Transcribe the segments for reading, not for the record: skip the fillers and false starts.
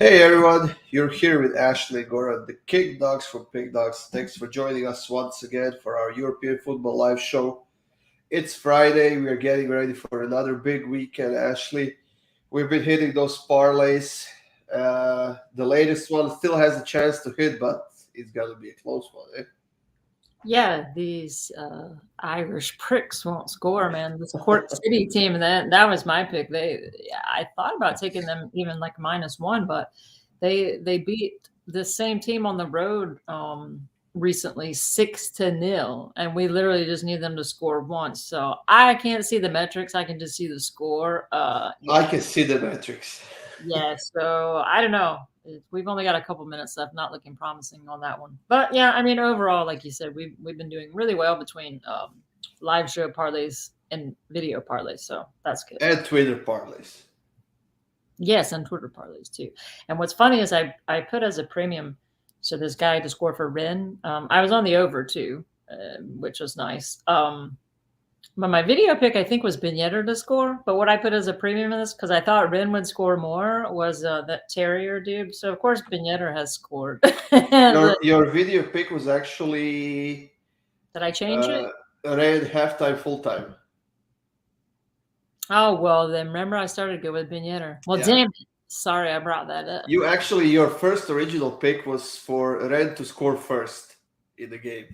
Hey everyone, you're here with Ashley and Goran, the Kickdawgz from Kickdawgz. Thanks for joining us once again for our European football live show. It's Friday, we are getting ready for another big weekend, Ashley. We've been hitting those parlays. The latest one still has a chance to hit, but it's gonna be a close one, eh? Yeah, these Irish pricks won't score, man. This Cork City team, that was my pick. Yeah, I thought about taking them even like -1, but they beat the same team on the road recently 6-0, and we literally just need them to score once. So I can't see the metrics; I can just see the score. I Yeah, can see the metrics. yeah, so I don't know. We've only got a couple minutes left, not looking promising on that one. But yeah, I mean, overall, like you said, we've been doing really well between live show parlays and video parlays, so that's good. And Twitter parlays. Yes, and Twitter parlays too. And what's funny is I put as a premium, so this guy to score for Ren. I was on the over too, which was nice. But my video pick, I think, was Beignetter to score. But what I put as a premium in this, because I thought Ren would score more, was that Terrier dude. So, of course, Beignetter has scored. Did Your video pick was actually I change it? uh, ran halftime, full time. Oh, well, then remember I started good with Beignetter. Well, Yeah. damn it. Sorry I brought that up. You actually, your first original pick was for Ren to score first in the game,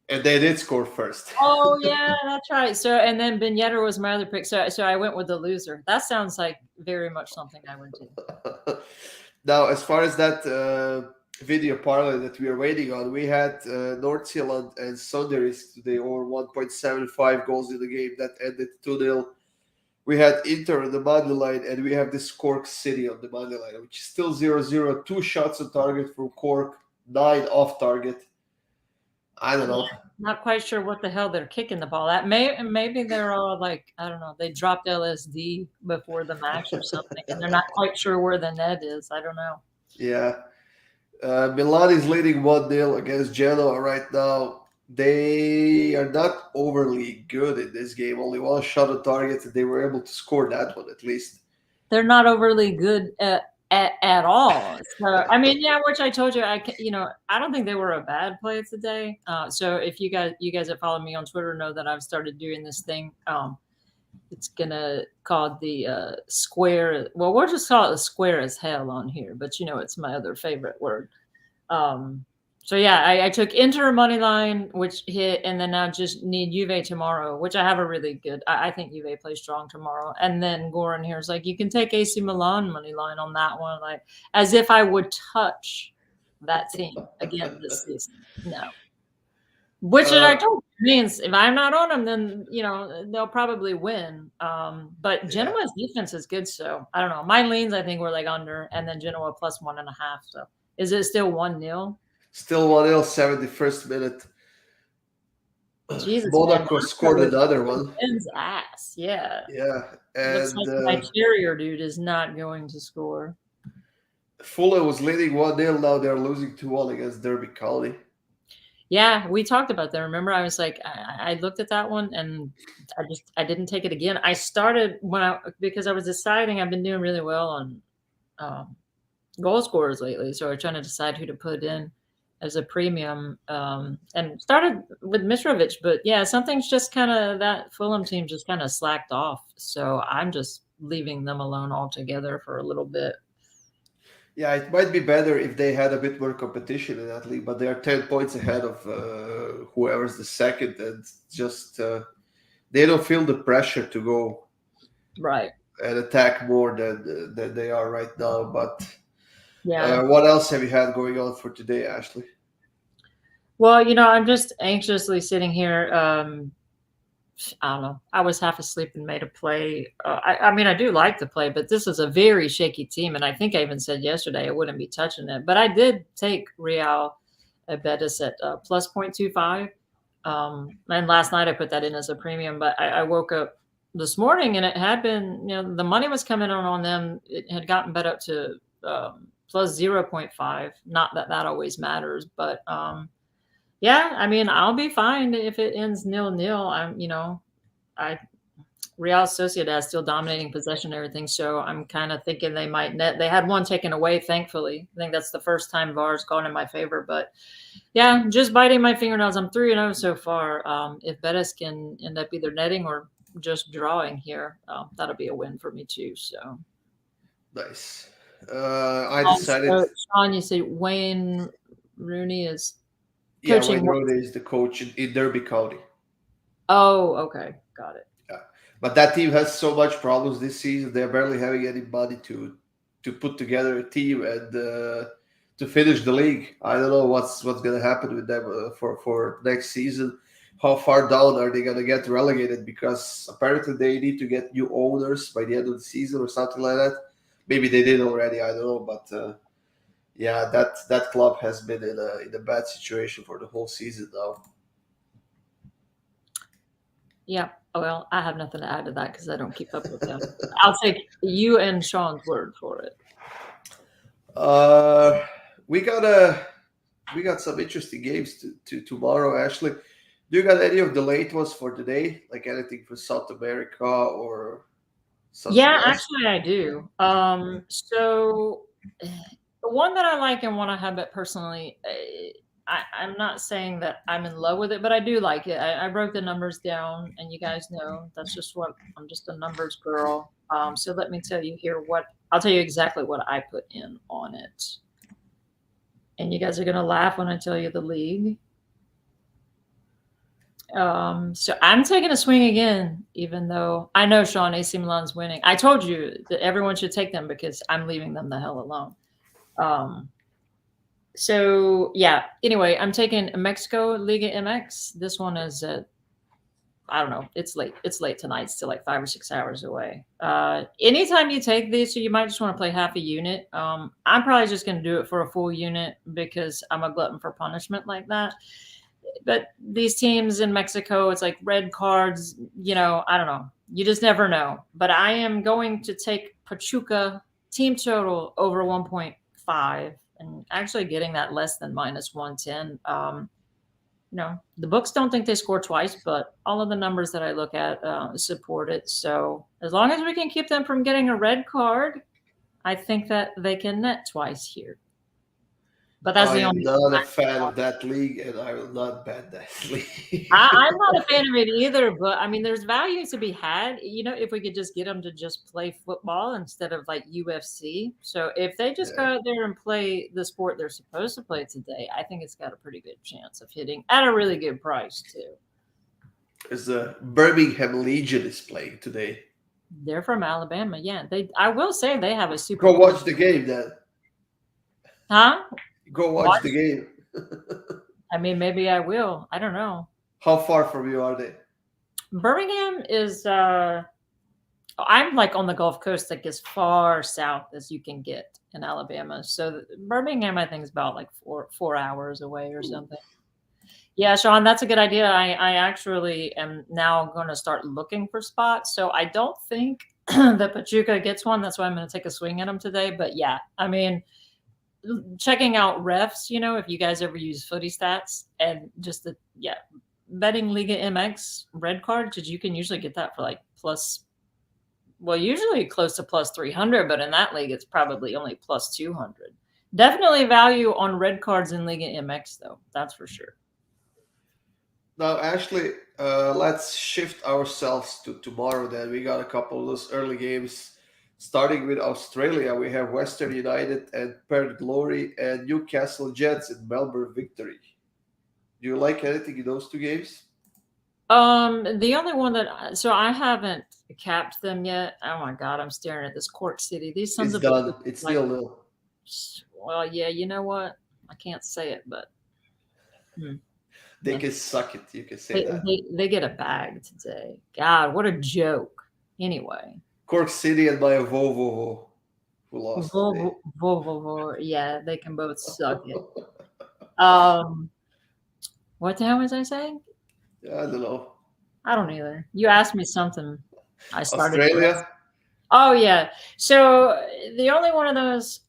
and they did score first. Oh, yeah, that's right. So, and then Beignetter was my other pick. So I went with the loser. That sounds like very much something I would do. Now, as far as that video parlay that we are waiting on, we had North Zealand and Sunderland today, or 1.75 goals in the game that ended 2-0. We had Inter on the money line, and we have this Cork City on the money line, which is still 0-0. Two shots on target from Cork, nine off target. I don't know. Not quite sure what the hell they're kicking the ball at. Maybe they're all like, I don't know, they dropped LSD before the match or something, and they're not quite sure where the net is. I don't know. Yeah. Milan is leading 1-0 against Genoa right now. They are not overly good in this game. Only one shot on target, and they were able to score that one at least. They're not overly good at all. So I mean, yeah, which I told you, I don't think they were a bad play today. So if you guys that follow me on Twitter know that I've started doing this thing. It's gonna called the square. Well, we'll just call it the square as hell on here, but it's my other favorite word. Um, so yeah, I took Inter money line, which hit, and then now just need Juve tomorrow, which I have a really good. I think Juve plays strong tomorrow, and then Goran here is like, you can take AC Milan money line on that one, like as if I would touch that team again this season. No. Which I Uh, told you means if I'm not on them, then they'll probably win. But yeah. Genoa's defense is good, so I don't know. My leans I think were like under, and then Genoa plus 1.5. So is it still 1-0? Still 1-0, 71st minute. Jesus, man, Monaco scored Monaco another one. wins ass. Yeah, Yeah. looks And like my terrier dude is not going to score. Fulham was leading 1-0. Now they're losing 2-1 against Derby County. Yeah, we talked about that. Remember, I was like, I looked at that one and I didn't take it again. I started because I was deciding. I've been doing really well on um, goal scorers lately, so I was trying to decide who to put in as a premium, and started with Mitrovic. But yeah, something's just kind of that Fulham team just kind of slacked off. So I'm just leaving them alone altogether for a little bit. Yeah, it might be better if they had a bit more competition in that league, but they are 10 points ahead of whoever's the second, and just they don't feel the pressure to go Right. and attack more than they are right now. But Yeah. what else have you had going on for today, Ashley? Well, I'm just anxiously sitting here. I don't know. I was half asleep and made a play. I mean, I do like the play, but this is a very shaky team, and I think I even said yesterday I wouldn't be touching it. But I did take Real Betis at plus 0.25. And last night I put that in as a premium, but I woke up this morning and it had been, the money was coming on them. It had gotten bet up to plus 0.5. Not that that always matters, but yeah, I mean, I'll be fine if it ends 0-0. I Real Sociedad still dominating possession and everything, so I'm kind of thinking they might net. They had one taken away, thankfully. I think that's the first time VAR's gone in my favor. But yeah, just biting my fingernails. I'm 3-0 so far. If Betis can end up either netting or just drawing here, that'll be a win for me too. So Nice. I decided. so, Sean, you said Wayne Rooney is Yeah, coaching. Wayne Rooney is the coach in Derby County. Oh, okay, got it. Yeah, but that team has so much problems this season. They're barely having any money to put together a team and to finish the league. I don't know what's going to happen with them for next season. How far down are they going to get relegated? Because apparently they need to get new owners by the end of the season or something like that. Maybe they did already. I don't know, but yeah, that club has been in a bad situation for the whole season now. Yeah. Well, I have nothing to add to that because I don't keep up with them. I'll take you and Sean's word for it. We got some interesting games to tomorrow. Ashley, do you got any of the late ones for today? Like anything for South America or something Yeah, else? actually, I do. So the one that I like and one I have it personally. I'm not saying that I'm in love with it, but I do like it. I wrote the numbers down, and you guys know that's just what I'm just a numbers girl. So let me tell you here what I'll tell you exactly what I put in on it. And you guys are gonna laugh when I tell you the league. So I'm taking a swing again, even though I know Sean AC Milan's winning. I told you that everyone should take them because I'm leaving them the hell alone. So yeah. Anyway, I'm taking Mexico Liga MX. This one is I don't know. It's late. It's late tonight. It's still like 5 or 6 hours away. Anytime you take these, so you might just want to play half a unit. I'm probably just going to do it for a full unit because I'm a glutton for punishment like that. But these teams in Mexico, it's like red cards. I don't know. You just never know. But I am going to take Pachuca team total over 1.5 and actually getting that less than minus 110. The books don't think they score twice, but all of the numbers that I look at support it. So as long as we can keep them from getting a red card, I think that they can net twice here. But that's the only. I am not a fan of that league, and I will not bet that league. I'm not a fan of it either, but I mean, there's value to be had. If we could just get them to just play football instead of like UFC. So if they just go out there and play the sport they're supposed to play today, I think it's got a pretty good chance of hitting at a really good price too. As the Birmingham Legion is playing today. They're from Alabama. Yeah, I will say they have a super. Go watch the game then. Huh? Go watch the game. I mean, maybe I will. I don't know. How far from you are they? Birmingham is. I'm like on the Gulf Coast, like as far south as you can get in Alabama. So Birmingham, I think, is about like 4 hours away or something. Yeah, Sean, that's a good idea. I actually am now going to start looking for spots. So I don't think that Pachuca gets one. That's why I'm going to take a swing at them today. But yeah, I mean, checking out refs, if you guys ever use Footy Stats and just betting Liga MX red card, because you can usually get that for like usually close to plus 300, but in that league, it's probably only plus 200. Definitely value on red cards in Liga MX though. That's for sure. Now, Ashley, let's shift ourselves to tomorrow then. We got a couple of those early games. Starting with Australia, we have Western United and Perth Glory and Newcastle Jets and Melbourne Victory. Do you like anything in those two games? The only one so I haven't capped them yet. Oh my God, I'm staring at this Cork City. These sons It's of done. It's still nil. Well, yeah, you know what? I can't say it, but they can suck it. You can say that. They get a bag today. God, what a joke. Anyway. Cork City and my Volvo who lost. Volvo, yeah, they can both suck it. What the hell was I saying? I don't know. I don't either. You asked me something. I started. Australia? Oh, yeah. So the only one of those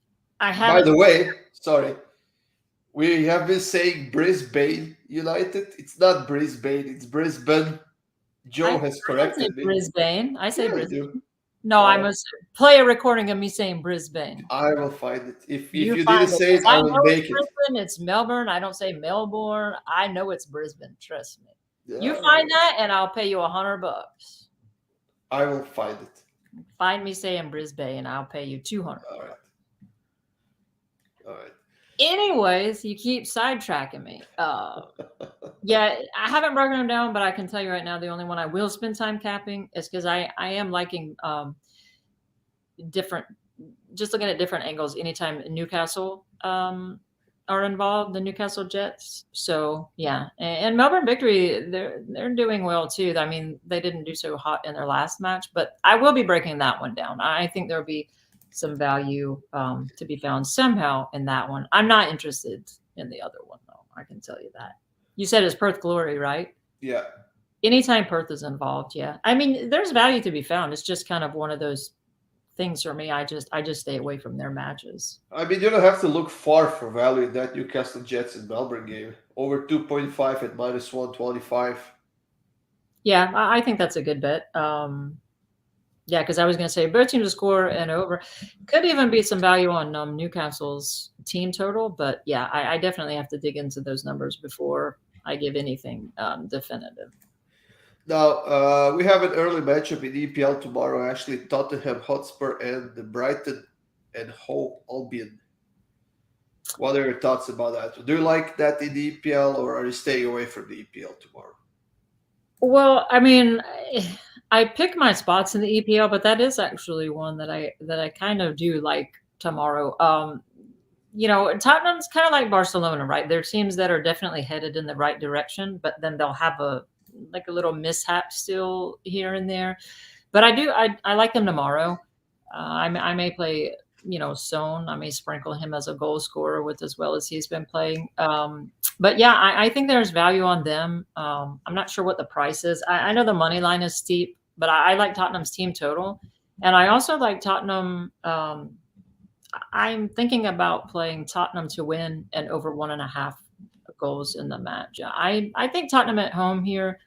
I have. By the way, sorry. We have been saying Brisbane United. It's not Brisbane, it's Brisbane. Joe has I don't say corrected me. Brisbane. I say Yeah, I Brisbane. do. No, I Oh, must play a recording of me saying Brisbane. I will find it. If You you find didn't it say because it, I I will know it's make it. Brisbane. It's Melbourne. I don't say Melbourne. I know it's Brisbane. Trust me. You Yeah, find that, and I'll pay you $100. I will find it. Find me saying Brisbane, and I'll pay you $200. All right. All right. Anyways, you keep sidetracking me. Yeah, I haven't broken them down, but I can tell you right now, the only one I will spend time capping is because I am liking different, just looking at different angles anytime Newcastle are involved, the Newcastle Jets. So yeah, and Melbourne Victory, they're doing well too. I mean, they didn't do so hot in their last match, but I will be breaking that one down. I think there'll be some value to be found somehow in that one. I'm not interested in the other one though. I can tell you that. You said it's Perth Glory, right? Yeah. Anytime Perth is involved, yeah. I mean, there's value to be found. It's just kind of one of those things for me. I just stay away from their matches. I mean, you don't have to look far for value in that Newcastle Jets and Melbourne game. Over 2.5 at minus 125. Yeah, I think that's a good bet. Yeah, because I was going to say both teams to score and over. Could even be some value on Newcastle's team total, but yeah, I definitely have to dig into those numbers before I give anything definitive. Now, we have an early matchup in EPL tomorrow, actually. Tottenham Hotspur and the Brighton and Hove Albion. What are your thoughts about that? Do you like that in the EPL, or are you staying away from the EPL tomorrow? Well, I mean, I pick my spots in the EPL, but that is actually one that I kind of do like tomorrow. You know, Tottenham's kind of like Barcelona, right? They're teams that are definitely headed in the right direction, but then they'll have a little mishap still here and there. But I like them tomorrow. I may play, Son. I may sprinkle him as a goal scorer with as well as he's been playing. But yeah, I think there's value on them. I'm not sure what the price is. I know the money line is steep, but I like Tottenham's team total, and I also like Tottenham. I'm thinking about playing Tottenham to win and over 1.5 goals in the match. I think Tottenham at home here,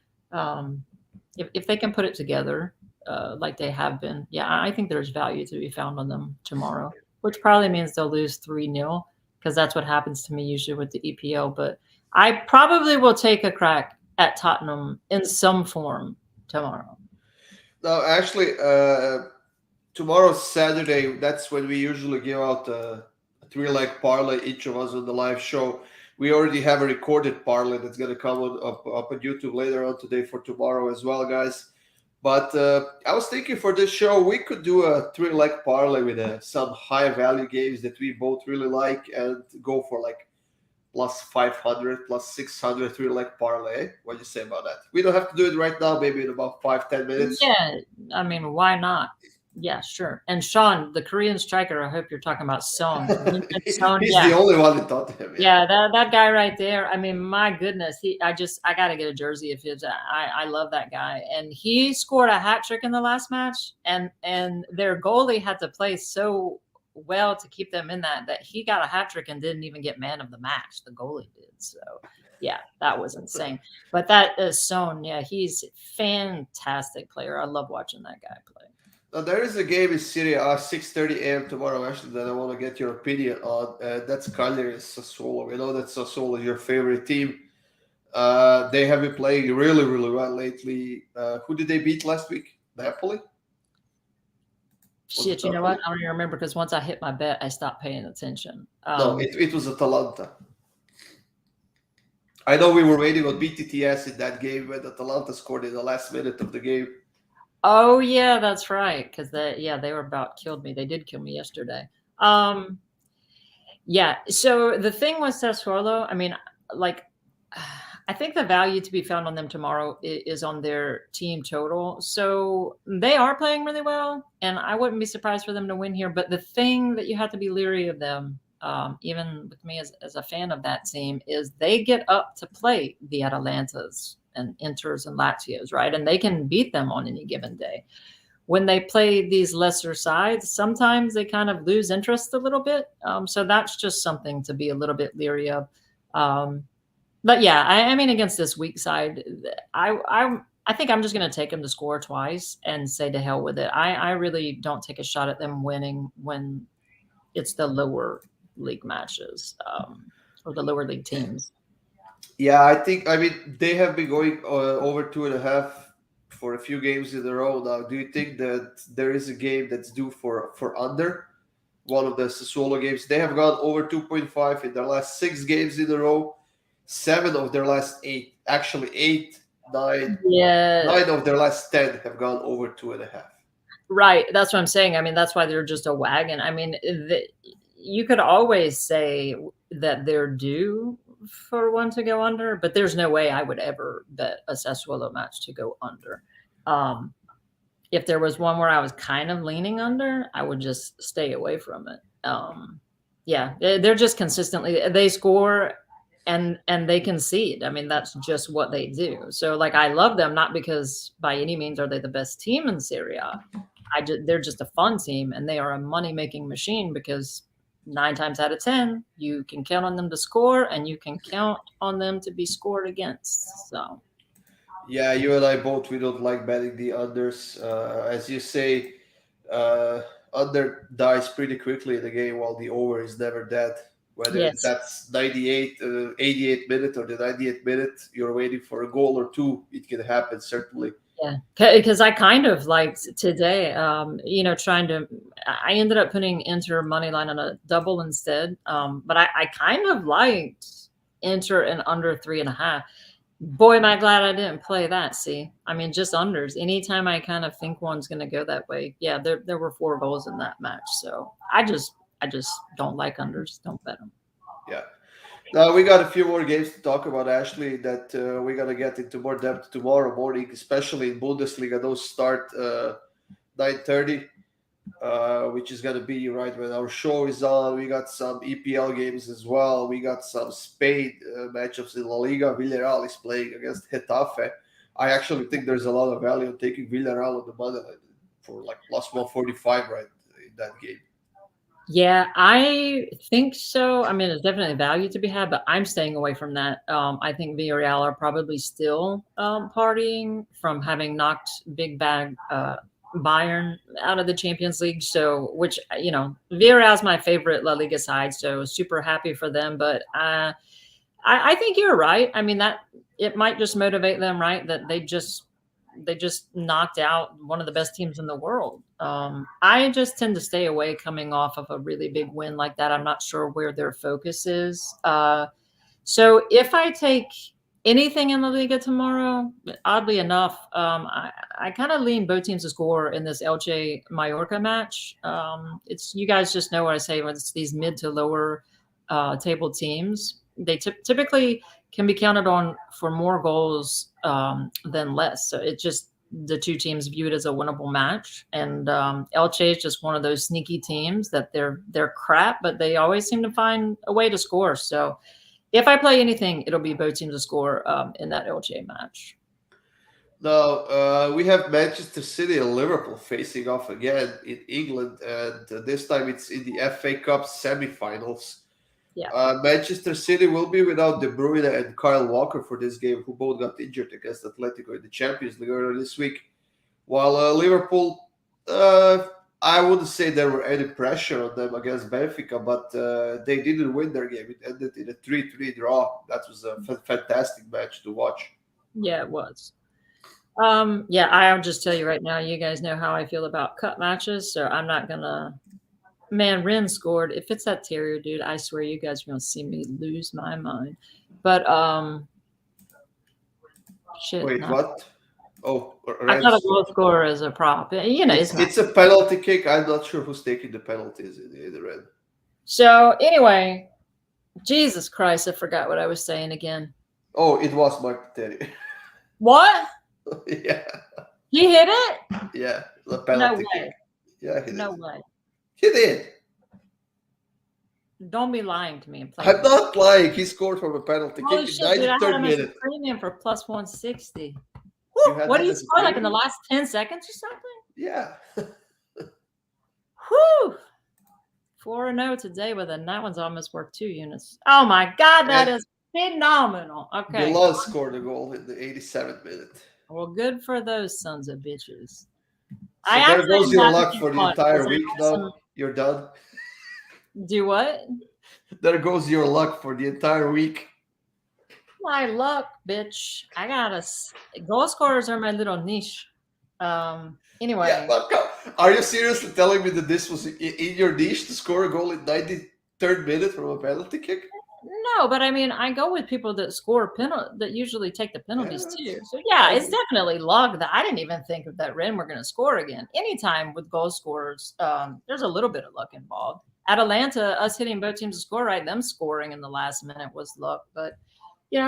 if they can put it together like they have been, yeah, I think there's value to be found on them tomorrow, which probably means they'll lose 3-0 because that's what happens to me usually with the EPL. But I probably will take a crack at Tottenham in some form tomorrow. Now, actually, tomorrow's Saturday. That's when we usually give out a three-leg parlay, each of us on the live show. We already have a recorded parlay that's going to come up on YouTube later on today for tomorrow as well, guys. But I was thinking for this show, we could do a three-leg parlay with some high-value games that we both really like and go for like plus 500, plus 600 three-leg parlay. What do you say about that? We don't have to do it right now, maybe in about 5-10 minutes. Yeah, I mean, why not? Yeah, sure. And Sean, the Korean striker, I hope you're talking about Son. He's yeah. the only one that thought to him. Yeah, that guy right there. I mean, my goodness, I got to get a jersey of his. I love that guy, and he scored a hat trick in the last match, and their goalie had to play so well to keep them in that he got a hat trick and didn't even get man of the match. The goalie did. So yeah, that was insane. But that is Son. Yeah, he's a fantastic player. I love watching that guy play. Now, there is a game in Serie A, 6:30 a.m. tomorrow, actually, that I want to get your opinion on. That's Cagliari Sassuolo. We know that Sassuolo is your favorite team. They have been playing really, really well lately. Who did they beat last week? Napoli? Shit, you know what? I don't even remember because once I hit my bet, I stopped paying attention. No, it was Atalanta. I know we were waiting on BTTS in that game when Atalanta scored in the last minute of the game. Oh yeah, that's right. Because they were about killed me. They did kill me yesterday. Yeah. So the thing with Sassuolo, I mean, like, I think the value to be found on them tomorrow is on their team total. So they are playing really well, and I wouldn't be surprised for them to win here. But the thing that you have to be leery of them, even with me as a fan of that team, is they get up to play the Atalantas and Inters and Lazios, right? And they can beat them on any given day. When they play these lesser sides, sometimes they kind of lose interest a little bit. So that's just something to be a little bit leery of. But yeah, I mean, against this weak side, I I think I'm just going to take them to score twice and say to hell with it. I really don't take a shot at them winning when it's the lower league matches or the lower league teams. Yeah, I mean, they have been going over 2.5 for a few games in a row now. Do you think that there is a game that's due for under? One of the Sassuolo games. They have gone over 2.5 in their last 6 games in a row. 7 of their last 8, actually 8, 9, Yeah, 9 of their last 10 have gone over 2.5. right. That's what I'm saying. I mean, that's why they're just a wagon. I mean, you could always say that they're due for one to go under, but there's no way I would ever bet a Sassuolo match to go under. If there was one where I was kind of leaning under, I would just stay away from it. Yeah, they're just consistently they score and they concede. I mean, that's just what they do. So like I love them not because by any means are they the best team in Serie A. They're just a fun team and they are a money-making machine because 9 times out of 10 you can count on them to score and you can count on them to be scored against. So Yeah, you and I both, we don't like betting the unders. As you say, uh, under dies pretty quickly in the game, while the over is never dead. Whether yes. that's 88 minute or the 98th minute, you're waiting for a goal or two. It can happen, certainly. Yeah, because I kind of liked today, trying to. I ended up putting Inter money line on a double instead, but I kind of liked Inter and under 3.5. Boy, am I glad I didn't play that. See, I mean, just unders. Anytime I kind of think one's going to go that way, yeah, there were 4 goals in that match, so I just don't like unders. Don't bet them. Yeah. Now we got a few more games to talk about, Ashley. That we're gonna get into more depth tomorrow morning, especially in Bundesliga. Those start 9:30, which is gonna be right when our show is on. We got some EPL games as well. We got some Spain matchups in La Liga. Villarreal is playing against Getafe. I actually think there's a lot of value in taking Villarreal on the money line for like plus 145 right in that game. Yeah, I think so. I mean, there's definitely value to be had, but I'm staying away from that. I think Villarreal are probably still partying from having knocked big bag Bayern out of the Champions League. So, which Villarreal is my favorite La Liga side, so super happy for them. But I think you're right. I mean, that it might just motivate them, right? That they just knocked out one of the best teams in the world. I just tend to stay away coming off of a really big win like that. I'm not sure where their focus is. So if I take anything in the Liga tomorrow, oddly enough, I kind of lean both teams to score in this Elche Mallorca match. It's you guys just know what I say when it's these mid to lower table teams. They typically can be counted on for more goals than less. So it just the two teams view it as a winnable match. And Elche is just one of those sneaky teams that they're crap, but they always seem to find a way to score. So if I play anything, it'll be both teams to score in that Elche match. Now we have Manchester City and Liverpool facing off again in England, and this time it's in the FA Cup semi-finals. Yeah. Manchester City will be without De Bruyne and Kyle Walker for this game, who both got injured against Atletico in the Champions League earlier this week. While Liverpool, I wouldn't say there were any pressure on them against Benfica, but they didn't win their game. It ended in a 3-3 draw. That was a fantastic match to watch. Yeah, it was. Yeah, I'll just tell you right now, you guys know how I feel about cup matches, so I'm not gonna. Man, Ren scored. If it's that Terrier dude, I swear you guys are gonna see me lose my mind. But shit. Wait, what? Oh, I thought a goal scorer is a prop. It's a penalty kick. I'm not sure who's taking the penalties in the red. So anyway, Jesus Christ, I forgot what I was saying again. Oh, it was Mark Terry. What? Yeah. He hit it? Yeah, the penalty kick. Yeah, no way. He did. Don't be lying to me. I'm not lying. He scored from a penalty kick in 93rd minute. Premium for plus 160. What do you score like in the last 10 seconds or something? Yeah. Whew. 4-0 today with that one's almost worth 2 units. Oh my God, that is phenomenal. Okay. Bilal scored a goal in the 87th minute. Well, good for those sons of bitches. So I there actually goes am your having luck some for the fun because entire I week have now. some. You're done. Do what? There goes your luck for the entire week. My luck, bitch. I got goal scorers are my little niche. Yeah, Anyway, but are you seriously telling me that this was in your niche to score a goal in 93rd minute from a penalty kick? no, but I mean, I go with people that score that usually take the penalties Yeah, too. So yeah, it's definitely luck that I didn't even think of that Ren were going to score again. Anytime with goal scorers, there's a little bit of luck involved. Atalanta, us hitting both teams to score right, them scoring in the last minute was luck, but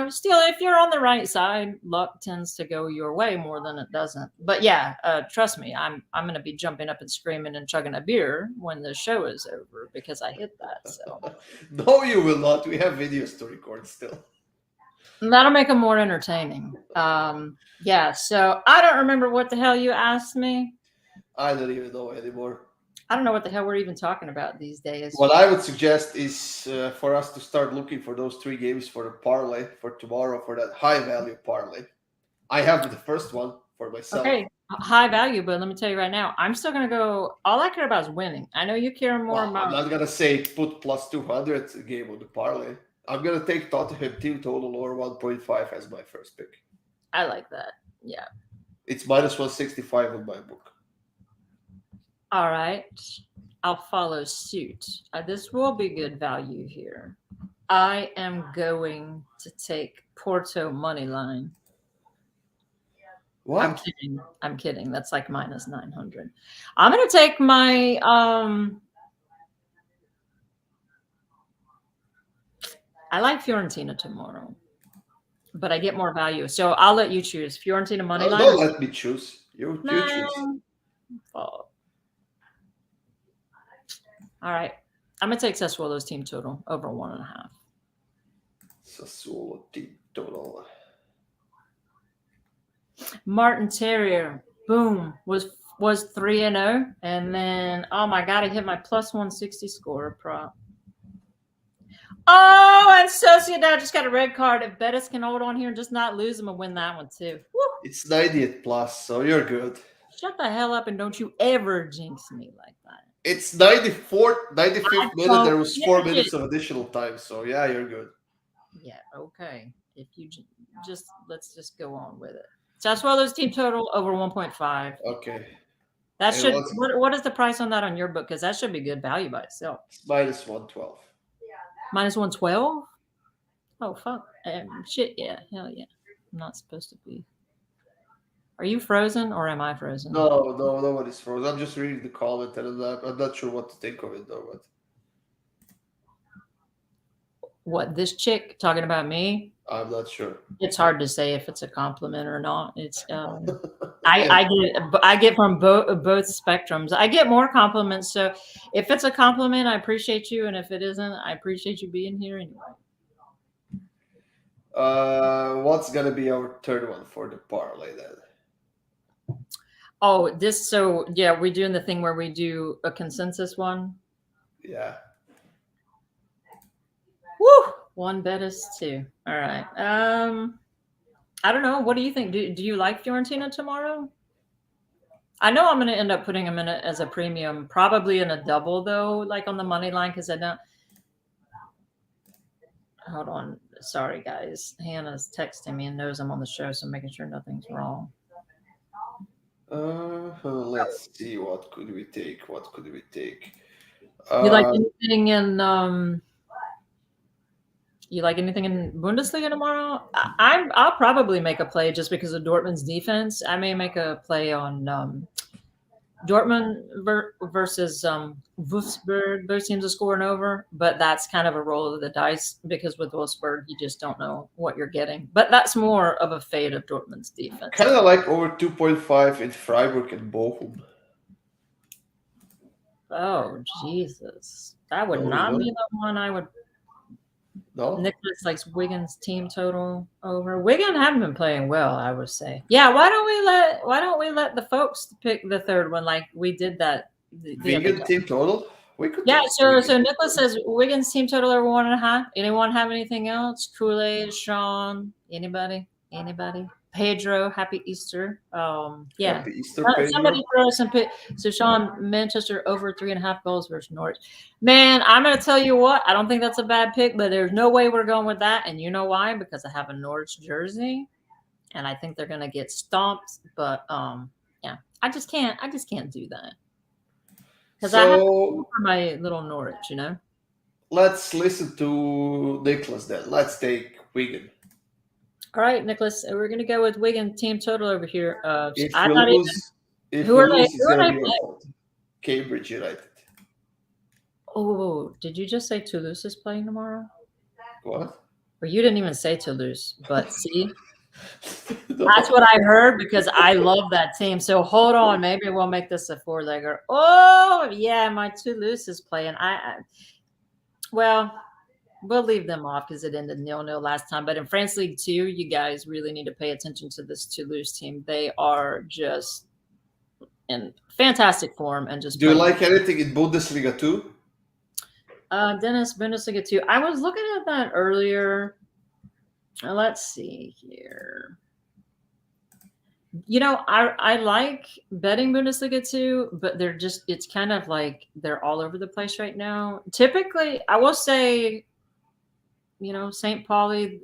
still, if you're on the right side, luck tends to go your way more than it doesn't. But yeah, trust me, I'm going to be jumping up and screaming and chugging a beer when the show is over because I hit that. So No, you will not. We have videos to record still. that'll make them more entertaining. Yeah. So I don't remember what the hell you asked me. I don't even know anymore. I don't know what the hell we're even talking about these days. What I would suggest is for us to start looking for those 3 games for the parlay for tomorrow for that high value parlay. I have the first one for myself. Okay, high value, but let me tell you right now, I'm still gonna go. All I care about is winning. I know you care more Well, I'm about. not gonna say put plus 200 game on the parlay. I'm gonna take Tottenham team total or 1.5 as my first pick. I like that. Yeah. It's minus 165 on my book. All right. I'll follow suit. This will be good value here. I am going to take Porto money line. What? I'm kidding. I'm kidding. That's like minus 900. I'm going to take my I like Fiorentina tomorrow, but I get more value. So I'll let you choose Fiorentina money line. Don't let me choose. You choose. Oh. All right. I'm going to take Sassuolo's team total over 1.5. Sassuolo team total. Martin Terrier, boom, was 3-0. And then, oh my God, I hit my plus 160 score prop. Oh, and Sociedad just got a red card. If Betis can hold on here and just not lose, I'm going to win that one too. Woo. It's 90th plus, so you're good. Shut the hell up and don't you ever jinx me like that. It's 95th minute. There was 4 minutes of additional time, so yeah, you're good. Yeah, okay. If you let's just go on with it. Sassuolo's team total over 1.5. Okay. That should what is the price on that on your book? Because that should be good value by itself. It's minus 112. Minus 112? Oh fuck. Shit, yeah. Hell yeah. I'm not supposed to be. Are you frozen or am I frozen? No, nobody's frozen. I'm just reading the comment and I'm not sure what to think of it though. But what, this chick talking about me? I'm not sure. It's hard to say if it's a compliment or not. It's I get from both spectrums. I get more compliments. So if it's a compliment, I appreciate you, and if it isn't, I appreciate you being here anyway. What's gonna be our third one for the parlay then? Oh, we're doing the thing where we do a consensus one. Yeah. Woo! One Betis, 2. All right. I don't know. What do you think? Do you like Fiorentina tomorrow? I know I'm going to end up putting them in as a premium, probably in a double though, like on the money line, because I don't. Hold on. Sorry, guys. Hannah's texting me and knows I'm on the show, so I'm making sure nothing's wrong. Let's see. What could we take? You like anything in You like anything in Bundesliga tomorrow? I'll probably make a play just because of Dortmund's defense. I may make a play on Dortmund versus Wolfsburg. Both teams are scoring over, but that's kind of a roll of the dice because with Wolfsburg, you just don't know what you're getting. But that's more of a fate of Dortmund's defense. Kind of like over 2.5 in Freiburg and Bochum. Oh, Jesus. That would not be the one I would. No? Nicholas likes Wigan's team total over. Wigan haven't been playing well, I would say. Yeah, why don't we let the folks pick the third one like we did that? Wigan team total? We could. Yeah, so Nicholas says Wigan's team total over 1.5. Anyone have anything else? Kool-Aid, Sean, anybody? Pedro, happy Easter. Yeah. Happy Easter, Pedro. Somebody throw some So Sean, Manchester over 3.5 goals versus Norwich. Man, I'm gonna tell you what, I don't think that's a bad pick, but there's no way we're going with that. And you know why? Because I have a Norwich jersey and I think they're gonna get stomped. But yeah, I just can't do that. Because I have to for my little Norwich, you know. Let's listen to Nicholas then. Let's take Wigan. All right, Nicholas, we're going to go with Wigan team total over here. If I'm we not lose, even, who are they? it's going to be your fault. Cambridge United. Oh, did you just say Toulouse is playing tomorrow? What? Or you didn't even say Toulouse, but see, that's what I heard because I love that team. So hold on, maybe we'll make this a four-legger. Oh, yeah, my Toulouse is playing. Well, we'll leave them off because it ended 0-0 last time. But in France League 2, you guys really need to pay attention to this Toulouse team. They are just in fantastic form and just. Do you like anything in Bundesliga 2? Dennis, Bundesliga 2. I was looking at that earlier. Let's see here. You know, I like betting Bundesliga 2, but it's kind of like they're all over the place right now. Typically, I will say, you know, St. Pauli,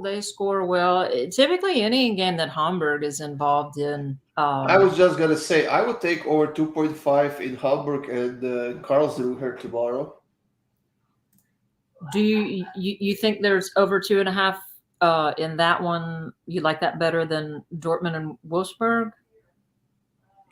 they score well. Typically, any game that Hamburg is involved in. I was just going to say, I would take over 2.5 in Hamburg and Karlsruhe tomorrow. Do you think there's over 2.5 in that one? You like that better than Dortmund and Wolfsburg?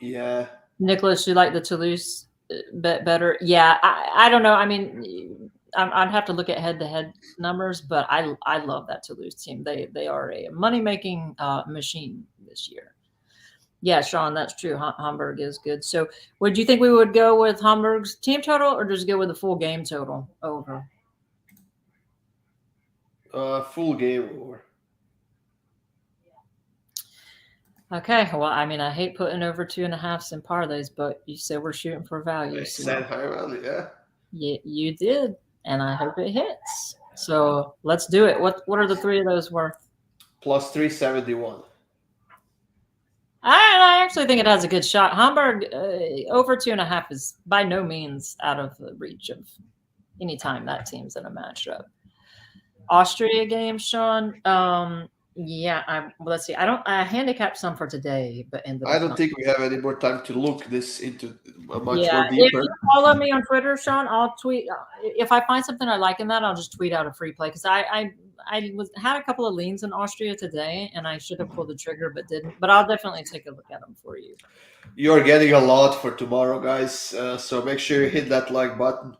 Yeah. Nicholas, you like the Toulouse bet better? Yeah, I don't know. I mean, I'd have to look at head-to-head numbers, but I love that Toulouse team. They are a money-making machine this year. Yeah, Sean, that's true. Hamburg is good. So would you think we would go with Hamburg's team total or just go with the full game total over? Full game over. Okay. Well, I mean, I hate putting over 2.5s in parlays, but you said we're shooting for value. I said high value, yeah. Yeah, you did, and I hope it hits. So let's do it. What are the three of those worth? Plus 371. I actually think it has a good shot. Hamburg over 2.5 is by no means out of the reach of any time that team's in a matchup. Austria game, Sean. Yeah, let's see. I handicapped some for today, but I don't think we have any more time to look this into much more deeper. If you follow me on Twitter, Sean, I'll tweet. If I find something I like in that, I'll just tweet out a free play because I had a couple of leans in Austria today, and I should have pulled the trigger but didn't. But I'll definitely take a look at them for you. You're getting a lot for tomorrow, guys. So make sure you hit that like button.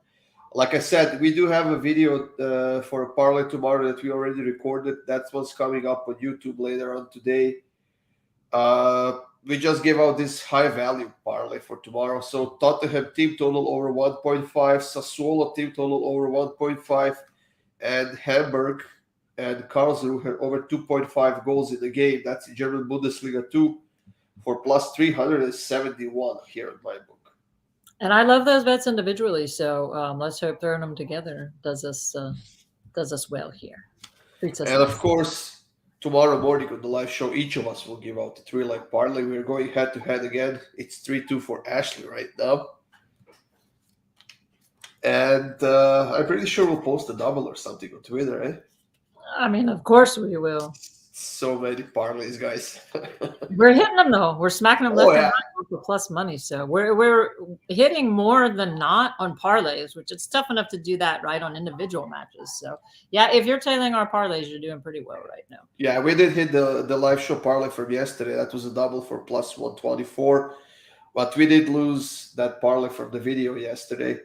Like I said, we do have a video for a parlay tomorrow that we already recorded. That's what's coming up on YouTube later on today. We just gave out this high value parlay for tomorrow. So Tottenham team total over 1.5, Sassuolo team total over 1.5, and Hamburg and Karlsruhe over 2.5 goals in the game. That's in German Bundesliga 2 for plus 371 here in my book. And I love those bets individually, so let's hope throwing them together does us well here. And of course, tomorrow morning on the live show, each of us will give out the 3-leg parlay. We're going head-to-head again. It's 3-2 for Ashley right now. And I'm pretty sure we'll post a double or something on Twitter, eh? I mean, of course we will. So many parlays, guys. We're hitting them though. We're smacking them left and right for plus money. So we're hitting more than not on parlays, which it's tough enough to do that right on individual matches. So yeah, if you're tailing our parlays, you're doing pretty well right now. Yeah, we did hit the live show parlay from yesterday. That was a double for plus 124, but we did lose that parlay from the video yesterday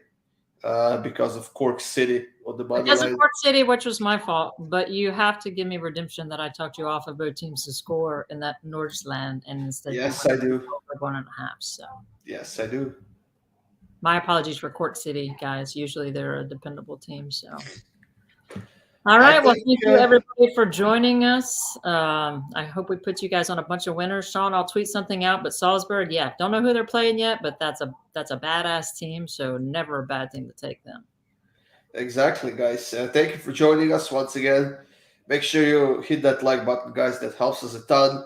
because of Cork City on the money line. Because of Cork City, which was my fault, but you have to give me redemption that I talked you off of both teams to score in that Nordsland, and instead yes, I do. 1.5. So yes, I do. My apologies for Cork City, guys. Usually they're a dependable team. So all right, well, thank you everybody for joining us. I hope we put you guys on a bunch of winners. Sean, I'll tweet something out. But Salzburg, yeah, don't know who they're playing yet, but that's a badass team. So never a bad thing to take them. Exactly, guys. Thank you for joining us once again. Make sure you hit that like button, guys. That helps us a ton.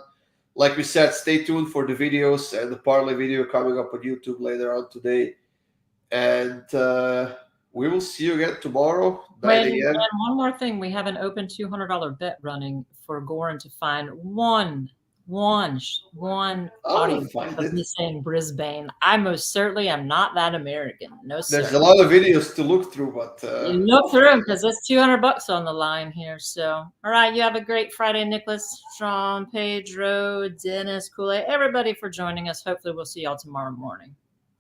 Like we said, stay tuned for the videos and the parlay video coming up on YouTube later on today. And we will see you again tomorrow, 9 Wait, and a.m. one more thing. We have an open $200 bet running for Goran to find one audience find of it. me saying Brisbane. I most certainly am not that American. No, sir. There's a lot of videos to look through, but you look through them because that's $200 on the line here. So, all right, you have a great Friday, Nicholas, Sean, Pedro, Dennis, Kool-Aid, everybody for joining us. Hopefully, we'll see y'all tomorrow morning.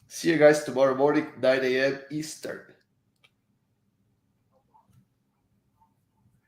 see you guys tomorrow morning, 9 a.m. Eastern.